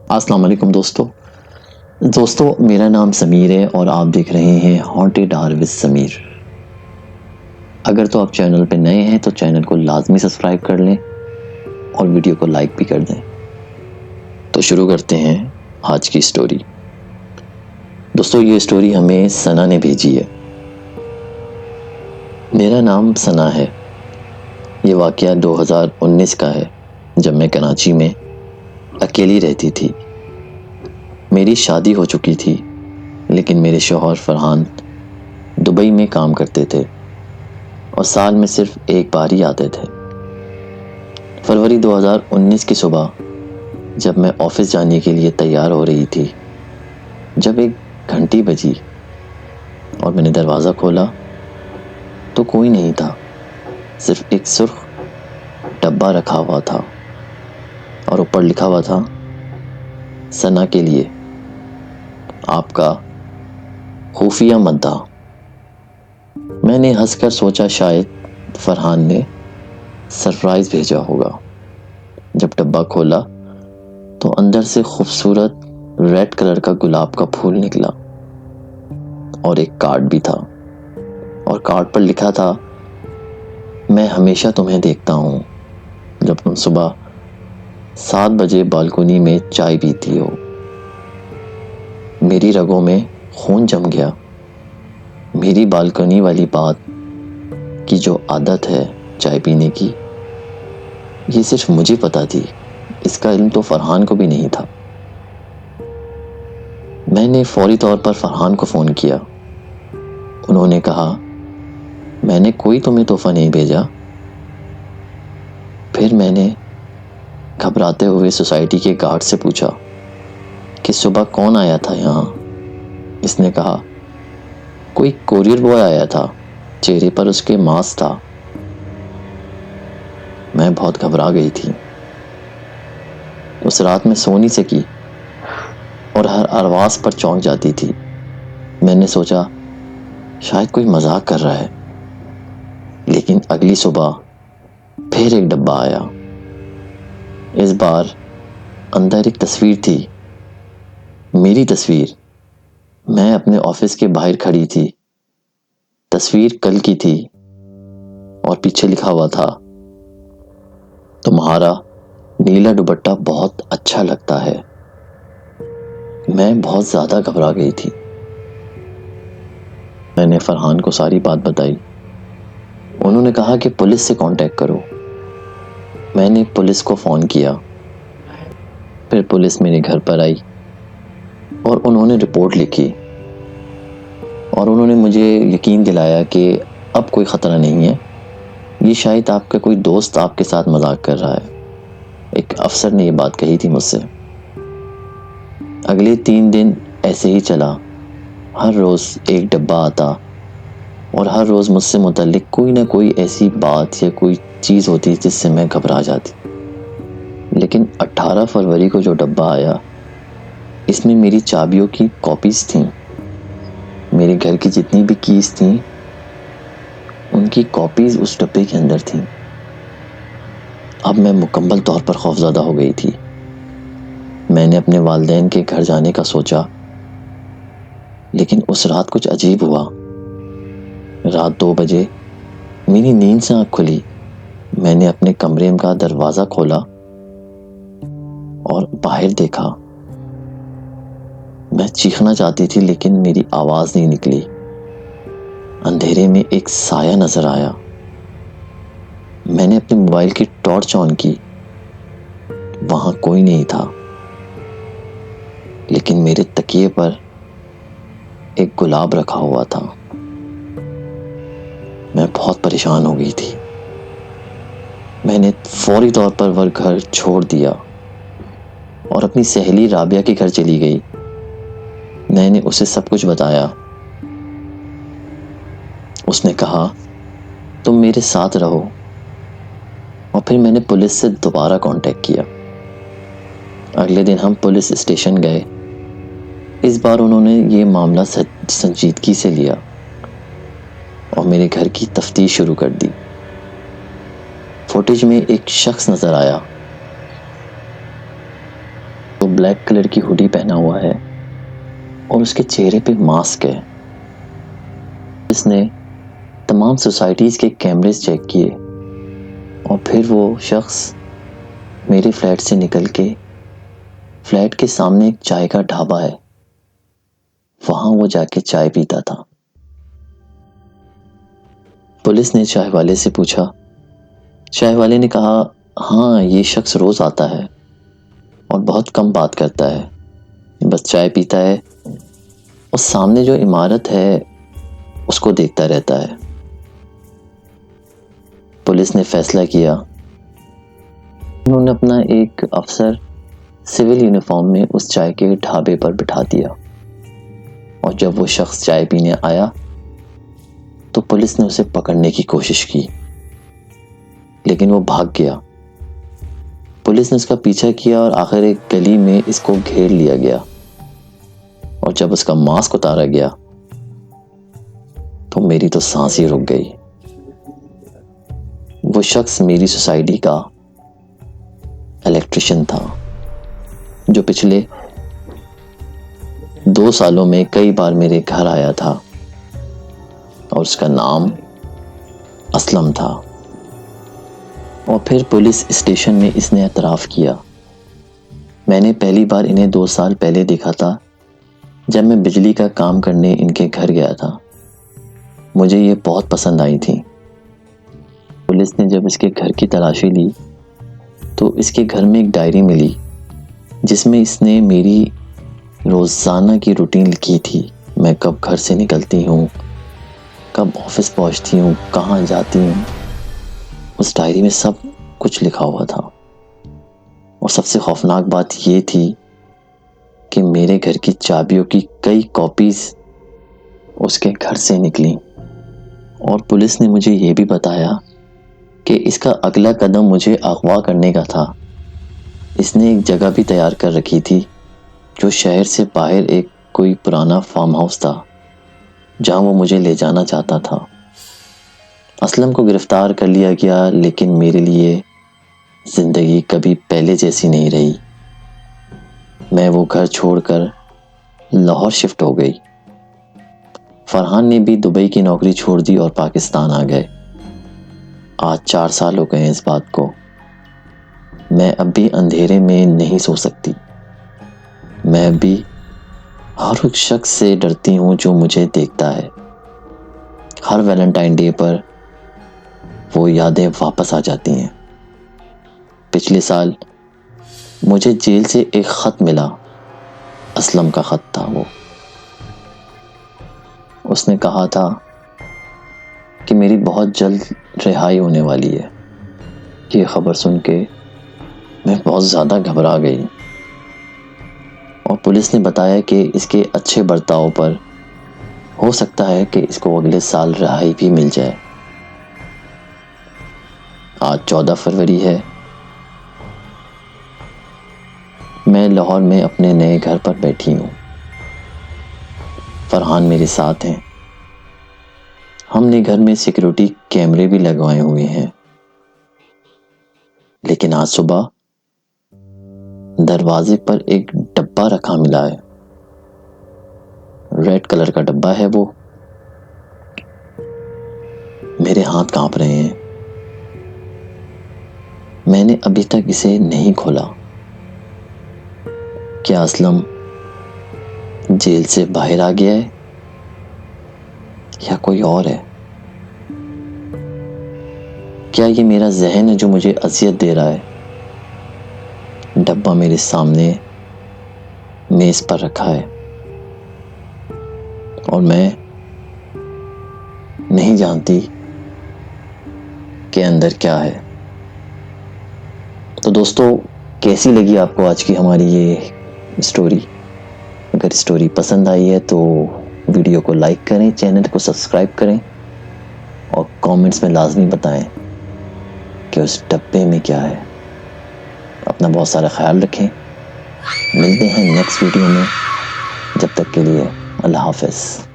السلام علیکم دوستو میرا نام سمیر ہے اور آپ دیکھ رہے ہیں ہانٹیڈ ہار وذ سمیر۔ اگر تو آپ چینل پہ نئے ہیں تو چینل کو لازمی سبسکرائب کر لیں اور ویڈیو کو لائک بھی کر دیں۔ تو شروع کرتے ہیں آج کی سٹوری۔ دوستو یہ سٹوری ہمیں ثنا نے بھیجی ہے۔ میرا نام ثنا ہے۔ یہ واقعہ 2019 کا ہے جب میں کراچی میں اکیلی رہتی تھی۔ میری شادی ہو چکی تھی لیکن میرے شوہر فرحان دبئی میں کام کرتے تھے اور سال میں صرف ایک بار ہی آتے تھے۔ فروری 2019 کی صبح جب میں آفس جانے کے لیے تیار ہو رہی تھی، جب ایک گھنٹی بجی اور میں نے دروازہ کھولا تو کوئی نہیں تھا، صرف ایک سرخ ڈبہ رکھا ہوا تھا اور اوپر لکھا ہوا تھا ثنا کے لیے، آپ کا خفیہ مداح۔ میں نے ہنس کر سوچا شاید فرحان نے سرپرائز بھیجا ہوگا۔ جب ڈبہ کھولا تو اندر سے خوبصورت ریڈ کلر کا گلاب کا پھول نکلا اور ایک کارڈ بھی تھا، اور کارڈ پر لکھا تھا، میں ہمیشہ تمہیں دیکھتا ہوں جب تم صبح 7 بجے بالکونی میں چائے پیتی ہو۔ میری رگوں میں خون جم گیا۔ میری بالکنی والی بات کی جو عادت ہے چائے پینے کی، یہ صرف مجھے پتا تھی، اس کا علم تو فرحان کو بھی نہیں تھا۔ میں نے فوری طور پر فرحان کو فون کیا۔ انہوں نے کہا، میں نے کوئی تمہیں تحفہ نہیں بھیجا۔ پھر میں نے گھبراتے ہوئے سوسائٹی کے گارڈ سے پوچھا کہ صبح کون آیا تھا یہاں؟ اس نے کہا، کوئی کوریئر بوائے آیا تھا، چہرے پر اس کے ماسک تھا۔ میں بہت گھبرا گئی تھی۔ اس رات میں سو نہیں سکی اور ہر آواز پر چونک جاتی تھی۔ میں نے سوچا شاید کوئی مذاق کر رہا ہے، لیکن اگلی صبح پھر ایک ڈبہ آیا۔ اس بار اندر ایک تصویر تھی، میری تصویر۔ میں اپنے آفس کے باہر کھڑی تھی۔ تصویر کل کی تھی اور پیچھے لکھا ہوا تھا، تمہارا نیلا دوپٹہ بہت اچھا لگتا ہے۔ میں بہت زیادہ گھبرا گئی تھی۔ میں نے فرحان کو ساری بات بتائی۔ انہوں نے کہا کہ پولیس سے کانٹیکٹ کرو۔ میں نے پولیس کو فون کیا۔ پھر پولیس میرے گھر پر آئی اور انہوں نے رپورٹ لکھی اور انہوں نے مجھے یقین دلایا کہ اب کوئی خطرہ نہیں ہے، یہ شاید آپ کا کوئی دوست آپ کے ساتھ مذاق کر رہا ہے۔ ایک افسر نے یہ بات کہی تھی مجھ سے۔ اگلے 3 دن ایسے ہی چلا۔ ہر روز ایک ڈبہ آتا اور ہر روز مجھ سے متعلق کوئی نہ کوئی ایسی بات یا کوئی چیز ہوتی جس سے میں گھبرا جاتی۔ لیکن 18 فروری کو جو ڈبہ آیا، اس میں میری چابیوں کی کاپیز تھیں۔ میرے گھر کی جتنی بھی کیز تھیں ان کی کاپیز اس ڈبے کے اندر تھیں۔ اب میں مکمل طور پر خوفزدہ ہو گئی تھی۔ میں نے اپنے والدین کے گھر جانے کا سوچا، لیکن اس رات کچھ عجیب ہوا۔ رات 2 بجے میری نیند سے آنکھ کھلی۔ میں نے اپنے کمرے کا دروازہ کھولا اور باہر دیکھا۔ میں چیخنا چاہتی تھی لیکن میری آواز نہیں نکلی۔ اندھیرے میں ایک سایہ نظر آیا۔ میں نے اپنے موبائل کی ٹارچ آن کی، وہاں کوئی نہیں تھا، لیکن میرے تکیے پر ایک گلاب رکھا ہوا تھا۔ میں بہت پریشان ہو گئی تھی۔ میں نے فوری طور پر وہ گھر چھوڑ دیا اور اپنی سہیلی رابعہ کے گھر چلی گئی۔ میں نے اسے سب کچھ بتایا۔ اس نے کہا، تم میرے ساتھ رہو، اور پھر میں نے پولیس سے دوبارہ کانٹیکٹ کیا۔ اگلے دن ہم پولیس اسٹیشن گئے۔ اس بار انہوں نے یہ معاملہ سنجیدگی سے لیا اور میرے گھر کی تفتیش شروع کر دی۔ فوٹیج میں ایک شخص نظر آیا تو بلیک کلر کی ہوڈی پہنا ہوا ہے اور اس کے چہرے پہ ماسک ہے۔ اس نے تمام سوسائٹیز کے کیمریز چیک کیے اور پھر وہ شخص میرے فلیٹ سے نکل کے فلیٹ کے سامنے ایک چائے کا ڈھابا ہے، وہاں وہ جا کے چائے پیتا تھا۔ پولیس نے چائے والے سے پوچھا۔ چائے والے نے کہا، ہاں یہ شخص روز آتا ہے اور بہت کم بات کرتا ہے، بس چائے پیتا ہے اور سامنے جو عمارت ہے اس کو دیکھتا رہتا ہے۔ پولیس نے فیصلہ کیا۔ انہوں نے اپنا ایک افسر سول یونیفارم میں اس چائے کے ڈھابے پر بٹھا دیا اور جب وہ شخص چائے پینے آیا تو پولیس نے اسے پکڑنے کی کوشش کی لیکن وہ بھاگ گیا۔ پولیس نے اس کا پیچھا کیا اور آخر ایک گلی میں اس کو گھیر لیا گیا اور جب اس کا ماسک اتارا گیا تو میری تو سانس ہی رک گئی۔ وہ شخص میری سوسائٹی کا الیکٹریشین تھا جو پچھلے 2 سالوں میں کئی بار میرے گھر آیا تھا اور اس کا نام اسلم تھا۔ اور پھر پولیس اسٹیشن میں اس نے اعتراف کیا۔ میں نے پہلی بار انہیں 2 سال پہلے دیکھا تھا جب میں بجلی کا کام کرنے ان کے گھر گیا تھا۔ مجھے یہ بہت پسند آئی تھی۔ پولیس نے جب اس کے گھر کی تلاشی لی تو اس کے گھر میں ایک ڈائری ملی جس میں اس نے میری روزانہ کی روٹین لکھی تھی۔ میں کب گھر سے نکلتی ہوں، کب آفس پہنچتی ہوں، کہاں جاتی ہوں۔ اس ڈائری میں سب کچھ لکھا ہوا تھا اور سب سے خوفناک بات یہ تھی کہ میرے گھر کی چابیوں کی کئی کاپیز اس کے گھر سے نکلیں۔ اور پولیس نے مجھے یہ بھی بتایا کہ اس کا اگلا قدم مجھے اغوا کرنے کا تھا۔ اس نے ایک جگہ بھی تیار کر رکھی تھی جو شہر سے باہر ایک کوئی پرانا فارم ہاؤس تھا جہاں وہ مجھے لے جانا چاہتا تھا۔ اسلم کو گرفتار کر لیا گیا لیکن میرے لیے زندگی کبھی پہلے جیسی نہیں رہی۔ میں وہ گھر چھوڑ کر لاہور شفٹ ہو گئی۔ فرحان نے بھی دبئی کی نوکری چھوڑ دی اور پاکستان آ گئے۔ آج 4 سال ہو گئے ہیں اس بات کو۔ میں اب بھی اندھیرے میں نہیں سو سکتی۔ میں اب بھی ہر ایک شخص سے ڈرتی ہوں جو مجھے دیکھتا ہے۔ ہر ویلنٹائن ڈے پر وہ یادیں واپس آ جاتی ہیں۔ پچھلے سال مجھے جیل سے ایک خط ملا، اسلم کا خط تھا وہ۔ اس نے کہا تھا کہ میری بہت جلد رہائی ہونے والی ہے۔ یہ خبر سن کے میں بہت زیادہ گھبرا گئی اور پولیس نے بتایا کہ اس کے اچھے برتاؤ پر ہو سکتا ہے کہ اس کو اگلے سال رہائی بھی مل جائے۔ آج 14 فروری ہے۔ میں لاہور میں اپنے نئے گھر پر بیٹھی ہوں۔ فرحان میرے ساتھ ہیں۔ ہم نے گھر میں سیکیورٹی کیمرے بھی لگوائے ہوئے ہیں، لیکن آج صبح دروازے پر ایک ڈبہ رکھا ملا ہے۔ ریڈ کلر کا ڈبہ ہے وہ۔ میرے ہاتھ کانپ رہے ہیں۔ میں نے ابھی تک اسے نہیں کھولا۔ کیا اسلم جیل سے باہر آ گیا ہے یا کوئی اور ہے؟ کیا یہ میرا ذہن ہے جو مجھے اذیت دے رہا ہے؟ ڈبہ میرے سامنے میز پر رکھا ہے اور میں نہیں جانتی کہ اندر کیا ہے۔ تو دوستو، کیسی لگی آپ کو آج کی ہماری یہ اسٹوری؟ اگر اسٹوری پسند آئی ہے تو ویڈیو کو لائک کریں، چینل کو سبسکرائب کریں اور کامنٹس میں لازمی بتائیں کہ اس ڈبے میں کیا ہے۔ اپنا بہت سارا خیال رکھیں۔ ملتے ہیں نیکسٹ ویڈیو میں۔ جب تک کے لیے اللہ حافظ۔